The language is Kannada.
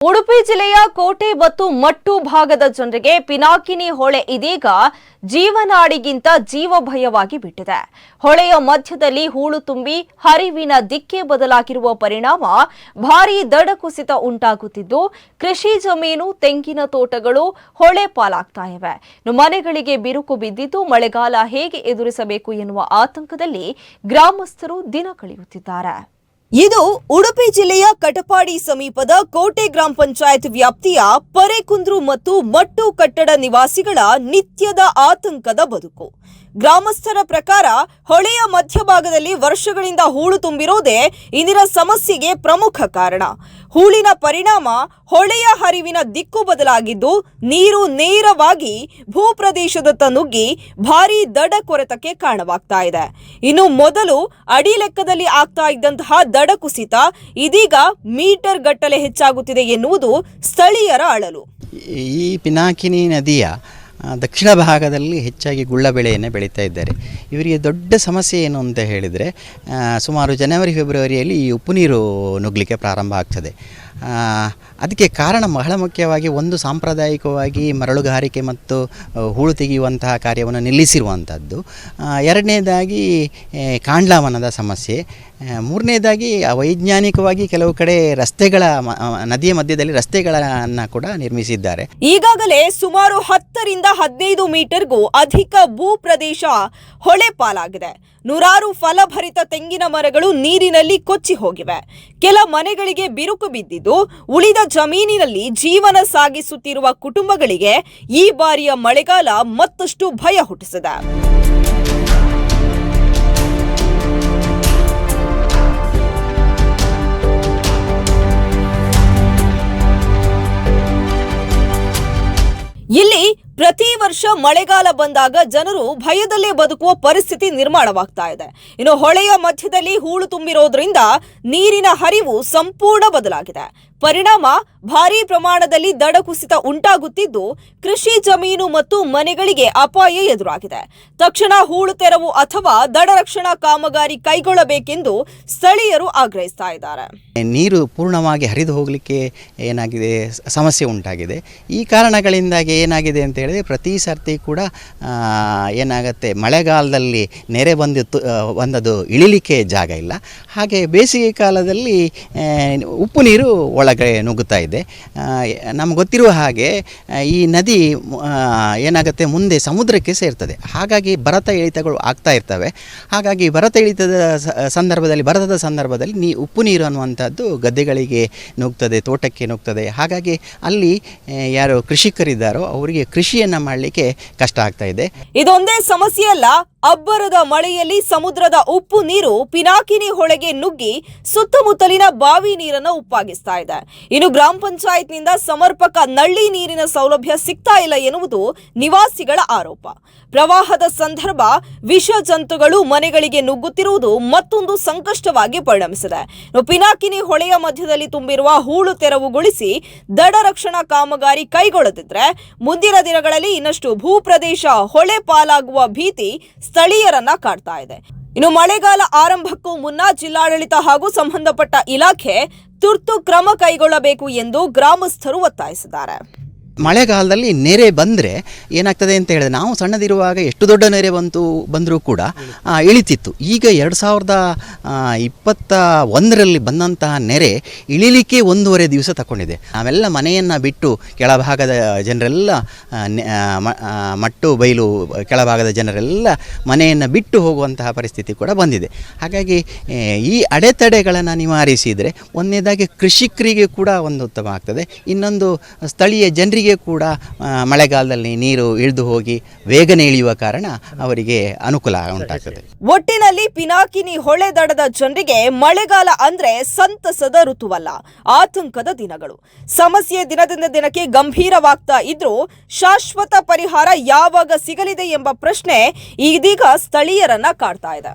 ಉಡುಪಿ ಜಿಲ್ಲೆಯ ಕೋಟೆ ಮತ್ತು ಮಟ್ಟು ಭಾಗದ ಜನರಿಗೆ ಪಿನಾಕಿನಿ ಹೊಳೆ ಇದೀಗ ಜೀವನಾಡಿಗಿಂತ ಜೀವಭಯವಾಗಿ ಬಿಟ್ಟಿದೆ. ಹೊಳೆಯ ಮಧ್ಯದಲ್ಲಿ ಹೂಳು ತುಂಬಿ ಹರಿವಿನ ದಿಕ್ಕೇ ಬದಲಾಗಿರುವ ಪರಿಣಾಮ ಭಾರೀ ದಡ ಕುಸಿತ ಉಂಟಾಗುತ್ತಿದ್ದು ಕೃಷಿ ಜಮೀನು, ತೆಂಗಿನ ತೋಟಗಳು ಹೊಳೆ ಪಾಲಾಗ್ತಾ ಇವೆ. ಮನೆಗಳಿಗೆ ಬಿರುಕು ಬಿದ್ದಿದ್ದು ಮಳೆಗಾಲ ಹೇಗೆ ಎದುರಿಸಬೇಕು ಎನ್ನುವ ಆತಂಕದಲ್ಲಿ ಗ್ರಾಮಸ್ಥರು ದಿನ ಕಳೆಯುತ್ತಿದ್ದಾರೆ. ಇದು ಉಡುಪಿ ಜಿಲ್ಲೆಯ ಕಟಪಾಡಿ ಸಮೀಪದ ಕೋಟೆ ಗ್ರಾಮ ಪಂಚಾಯತ್ ವ್ಯಾಪ್ತಿಯ ಪರೆಕುಂದ್ರು ಮತ್ತು ಮಟ್ಟು ಕಟ್ಟಡ ನಿವಾಸಿಗಳ ನಿತ್ಯದ ಆತಂಕದ ಬದುಕು. ಗ್ರಾಮಸ್ಥರ ಪ್ರಕಾರ ಹೊಳೆಯ ಮಧ್ಯಭಾಗದಲ್ಲಿ ವರ್ಷಗಳಿಂದ ಹೂಳು ತುಂಬಿರೋದೇ ಇಂದಿನ ಸಮಸ್ಯೆಗೆ ಪ್ರಮುಖ ಕಾರಣ. ಹೂಳಿನ ಪರಿಣಾಮ ಹೊಳೆಯ ಹರಿವಿನ ದಿಕ್ಕು ಬದಲಾಗಿದ್ದು ನೀರು ನೇರವಾಗಿ ಭೂಪ್ರದೇಶದತ್ತ ನುಗ್ಗಿ ಭಾರೀ ದಡ ಕೊರೆತಕ್ಕೆ ಕಾರಣವಾಗ್ತಾ ಇದೆ. ಇನ್ನು ಮೊದಲು ಅಡಿ ಲೆಕ್ಕದಲ್ಲಿ ಆಗ್ತಾ ಇದ್ದಂತಹ ದಡ ಕುಸಿತ ಇದೀಗ ಮೀಟರ್ ಗಟ್ಟಲೆ ಹೆಚ್ಚಾಗುತ್ತಿದೆ ಎನ್ನುವುದು ಸ್ಥಳೀಯರ ಅಳಲು. ಈ ಪಿನಾಕಿನಿ ನದಿಯ ದಕ್ಷಿಣ ಭಾಗದಲ್ಲಿ ಹೆಚ್ಚಾಗಿ ಗುಳ್ಳ ಬೆಳೆಯನ್ನು ಬೆಳೀತಾ ಇದ್ದಾರೆ. ಇವರಿಗೆ ದೊಡ್ಡ ಸಮಸ್ಯೆ ಏನು ಅಂತ ಹೇಳಿದರೆ, ಸುಮಾರು ಜನವರಿ ಫೆಬ್ರವರಿಯಲ್ಲಿ ಈ ಉಪ್ಪು ನೀರು ನುಗ್ಗಲಿಕ್ಕೆ ಪ್ರಾರಂಭ ಆಗ್ತದೆ. ಅದಕ್ಕೆ ಕಾರಣ ಬಹಳ ಮುಖ್ಯವಾಗಿ ಒಂದು ಸಾಂಪ್ರದಾಯಿಕವಾಗಿ ಮರಳುಗಾರಿಕೆ ಮತ್ತು ಹೂಳು ತೆಗೆಯುವಂತಹ ಕಾರ್ಯವನ್ನು ನಿಲ್ಲಿಸಿರುವಂಥದ್ದು, ಎರಡನೇದಾಗಿ ಕಾಂಡ್ಲಾವನದ ಸಮಸ್ಯೆ, ಮೂರನೇದಾಗಿ ವೈಜ್ಞಾನಿಕವಾಗಿ ಕೆಲವು ಕಡೆ ರಸ್ತೆಗಳ ನದಿಯ ಮಧ್ಯದಲ್ಲಿ ರಸ್ತೆಗಳನ್ನು ಕೂಡ ನಿರ್ಮಿಸಿದ್ದಾರೆ. ಈಗಾಗಲೇ ಸುಮಾರು 10 ರಿಂದ 15 ಮೀಟರ್ಗೂ ಅಧಿಕ ಭೂ ಪ್ರದೇಶ ಹೊಳೆ ಪಾಲಾಗಿದೆ. ನೂರಾರು ಫಲಭರಿತ ತೆಂಗಿನ ಮರಗಳು ನೀರಿನಲ್ಲಿ ಕೊಚ್ಚಿ ಹೋಗಿವೆ. ಕೆಲ ಮನೆಗಳಿಗೆ ಬಿರುಕು ಬಿದ್ದಿದ್ದು ಉಳಿದ ಜಮೀನಿನಲ್ಲಿ ಜೀವನ ಸಾಗಿಸುತ್ತಿರುವ ಕುಟುಂಬಗಳಿಗೆ ಈ ಬಾರಿಯ ಮಳೆಗಾಲ ಮತ್ತಷ್ಟು ಭಯ ಹುಟ್ಟಿಸಿದೆ. ಇಲ್ಲಿ ಪ್ರತಿ ವರ್ಷ ಮಳೆಗಾಲ ಬಂದಾಗ ಜನರು ಭಯದಲ್ಲೇ ಬದುಕುವ ಪರಿಸ್ಥಿತಿ ನಿರ್ಮಾಣವಾಗ್ತಾ ಇದೆ. ಇನ್ನು ಹೊಳೆಯ ಮಧ್ಯದಲ್ಲಿ ಹೂಳು ತುಂಬಿರೋದ್ರಿಂದ ನೀರಿನ ಹರಿವು ಸಂಪೂರ್ಣ ಬದಲಾಗಿದೆ. ಪರಿಣಾಮ ಭಾರೀ ಪ್ರಮಾಣದಲ್ಲಿ ದಡ ಕುಸಿತ ಉಂಟಾಗುತ್ತಿದ್ದು ಕೃಷಿ ಜಮೀನು ಮತ್ತು ಮನೆಗಳಿಗೆ ಅಪಾಯ ಎದುರಾಗಿದೆ. ತಕ್ಷಣ ಹೂಳು ತೆರವು ಅಥವಾ ದಡ ರಕ್ಷಣಾ ಕಾಮಗಾರಿ ಕೈಗೊಳ್ಳಬೇಕೆಂದು ಸ್ಥಳೀಯರು ಆಗ್ರಹಿಸ್ತಾ ಇದ್ದಾರೆ. ನೀರು ಪೂರ್ಣವಾಗಿ ಹರಿದು ಹೋಗಲಿಕ್ಕೆ ಏನಾಗಿದೆ, ಸಮಸ್ಯೆ ಉಂಟಾಗಿದೆ. ಈ ಕಾರಣಗಳಿಂದಾಗಿ ಏನಾಗಿದೆ ಅಂತ ಹೇಳಿದ್ರೆ, ಪ್ರತಿ ಸರ್ತಿ ಕೂಡ ಏನಾಗುತ್ತೆ, ಮಳೆಗಾಲದಲ್ಲಿ ನೆರೆ ಬಂದದ್ದು ಇಳಿಲಿಕ್ಕೆ ಜಾಗ ಇಲ್ಲ. ಹಾಗೆ ಬೇಸಿಗೆ ಕಾಲದಲ್ಲಿ ಉಪ್ಪು ನೀರು ಒಳಗೆ ನುಗ್ಗುತ್ತಾ ಇದೆ. ನಮ್ಗೆ ಗೊತ್ತಿರುವ ಹಾಗೆ ಈ ನದಿ ಏನಾಗುತ್ತೆ, ಮುಂದೆ ಸಮುದ್ರಕ್ಕೆ ಸೇರ್ತದೆ. ಹಾಗಾಗಿ ಭರತ ಇಳಿತಗಳು ಆಗ್ತಾ ಇರ್ತವೆ. ಹಾಗಾಗಿ ಭರತ ಇಳಿತದ ಬರತದ ಸಂದರ್ಭದಲ್ಲಿ ಉಪ್ಪು ನೀರು ಅನ್ನುವಂಥದ್ದು ಗದ್ದೆಗಳಿಗೆ ನುಗ್ತದೆ, ತೋಟಕ್ಕೆ ನುಗ್ತದೆ. ಹಾಗಾಗಿ ಅಲ್ಲಿ ಯಾರು ಕೃಷಿಕರಿದ್ದಾರೋ ಅವರಿಗೆ ಕೃಷಿಯನ್ನು ಮಾಡಲಿಕ್ಕೆ ಕಷ್ಟ ಆಗ್ತಾ ಇದೆ. ಇದೊಂದೇ ಸಮಸ್ಯೆ ಅಲ್ಲ, ಅಬ್ಬರದ ಮಳೆಯಲ್ಲಿ ಸಮುದ್ರದ ಉಪ್ಪು ನೀರು ಪಿನಾಕಿನಿ ಹೊಳೆಗೆ ನುಗ್ಗಿ ಸುತ್ತಮುತ್ತಲಿನ ಬಾವಿ ನೀರನ್ನು ಉಪ್ಪಾಗಿಸ್ತಾ ಇದೆ. ಇನ್ನು ಗ್ರಾಮ ಪಂಚಾಯತ್ನಿಂದ ಸಮರ್ಪಕ ನಲ್ಲಿ ನೀರಿನ ಸೌಲಭ್ಯ ಸಿಗ್ತಾ ಇಲ್ಲ ಎನ್ನುವುದು ನಿವಾಸಿಗಳ ಆರೋಪ. ಪ್ರವಾಹದ ಸಂದರ್ಭ ವಿಷ ಜಂತುಗಳು ಮನೆಗಳಿಗೆ ನುಗ್ಗುತ್ತಿರುವುದು ಮತ್ತೊಂದು ಸಂಕಷ್ಟವಾಗಿ ಪರಿಣಮಿಸಿದೆ. ಪಿನಾಕಿನಿ ಹೊಳೆಯ ಮಧ್ಯದಲ್ಲಿ ತುಂಬಿರುವ ಹೂಳು ತೆರವುಗೊಳಿಸಿ ದಡ ರಕ್ಷಣಾ ಕಾಮಗಾರಿ ಕೈಗೊಳ್ಳದಿದ್ರೆ ಮುಂದಿನ ದಿನಗಳಲ್ಲಿ ಇನ್ನಷ್ಟು ಭೂಪ್ರದೇಶ ಹೊಳೆ ಪಾಲಾಗುವ ಭೀತಿ ಸ್ಥಳೀಯರನ್ನ ಕಾಡ್ತಾ ಇದೆ. ಇನ್ನು ಮಳೆಗಾಲ ಆರಂಭಕ್ಕೂ ಮುನ್ನ ಜಿಲ್ಲಾಡಳಿತ ಹಾಗೂ ಸಂಬಂಧಪಟ್ಟ ಇಲಾಖೆ ತುರ್ತು ಕ್ರಮ ಕೈಗೊಳ್ಳಬೇಕು ಎಂದು ಗ್ರಾಮಸ್ಥರು ಒತ್ತಾಯಿಸಿದ್ದಾರೆ. ಮಳೆಗಾಲದಲ್ಲಿ ನೆರೆ ಬಂದರೆ ಏನಾಗ್ತದೆ ಅಂತ ಹೇಳಿದ್ರೆ, ನಾವು ಸಣ್ಣದಿರುವಾಗ ಎಷ್ಟು ದೊಡ್ಡ ನೆರೆ ಬಂದರೂ ಕೂಡ ಇಳಿತಿತ್ತು. ಈಗ 2021ರಲ್ಲಿ ಬಂದಂತಹ ನೆರೆ ಇಳಿಲಿಕ್ಕೆ 1.5 ದಿವಸ ತಗೊಂಡಿದೆ. ನಾವೆಲ್ಲ ಮನೆಯನ್ನು ಬಿಟ್ಟು ಕೆಳಭಾಗದ ಜನರೆಲ್ಲ, ಮಟ್ಟು ಬೈಲು ಕೆಳಭಾಗದ ಜನರೆಲ್ಲ ಮನೆಯನ್ನು ಬಿಟ್ಟು ಹೋಗುವಂತಹ ಪರಿಸ್ಥಿತಿ ಕೂಡ ಬಂದಿದೆ. ಹಾಗಾಗಿ ಈ ಅಡೆತಡೆಗಳನ್ನು ನಿವಾರಿಸಿದರೆ ಒಂದನೇದಾಗಿ ಕೃಷಿಕರಿಗೆ ಕೂಡ ಒಂದು ಉತ್ತಮ ಆಗ್ತದೆ, ಇನ್ನೊಂದು ಸ್ಥಳೀಯ ಜನರಿಗೆ ಕೂಡ ಮಳೆಗಾಲದಲ್ಲಿ ನೀರು ಇಳಿದು ಹೋಗಿ ಬೇಗನೆ ಇಳಿಯುವ ಕಾರಣ ಅವರಿಗೆ ಅನುಕೂಲ ಉಂಟಾಗ್ತದೆ. ಒಟ್ಟಿನಲ್ಲಿ ಪಿನಾಕಿನಿ ಹೊಳೆ ದಡದ ಜನರಿಗೆ ಮಳೆಗಾಲ ಅಂದ್ರೆ ಸಂತಸದ ಋತುವಲ್ಲ, ಆತಂಕದ ದಿನಗಳು. ಸಮಸ್ಯೆ ದಿನದಿಂದ ದಿನಕ್ಕೆ ಗಂಭೀರವಾಗ್ತಾ ಇದ್ರೂ ಶಾಶ್ವತ ಪರಿಹಾರ ಯಾವಾಗ ಸಿಗಲಿದೆ ಎಂಬ ಪ್ರಶ್ನೆ ಇದೀಗ ಸ್ಥಳೀಯರನ್ನ ಕಾಡ್ತಾ ಇದೆ.